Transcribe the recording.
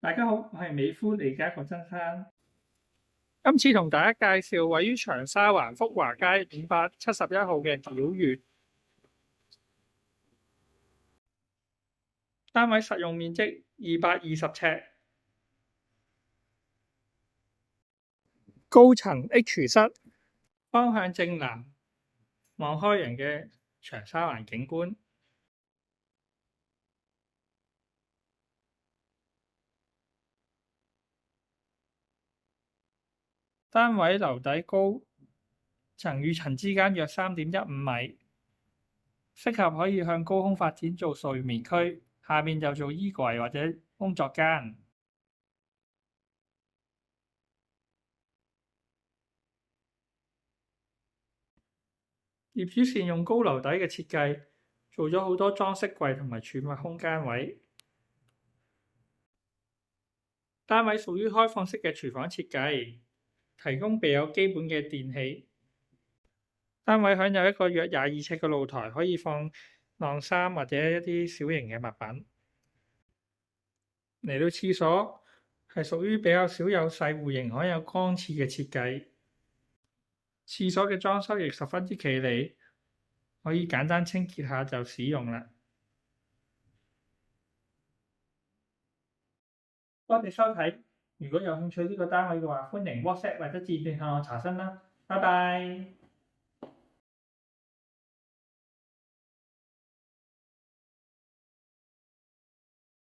大家好，我係美孚利嘉郭真山。今次同大家介紹位於長沙灣福華街571號嘅曉悅，單位實用面積220尺，高層 H 室，方向正南，望開人嘅長沙灣景觀。單位樓底高，層與層之間約3.15米，適合可以向高空發展做睡眠區，下面就做衣櫃或者工作間。業主善用高樓底嘅設計，做咗好多裝飾櫃同埋儲物空間位。單位屬於開放式嘅廚房設計，提供備有基本嘅電器。單位享有一個約22尺嘅露台，可以放晾衫或者一啲小型嘅物品。嚟到廁所，係屬於比較少有細戶型可有光廁嘅設計。廁所嘅裝修亦十分之企理，可以簡單清潔下就使用啦。多謝收睇，如果有興趣呢個單位嘅話，歡迎 WhatsApp 或者致電向我查詢啦。拜拜。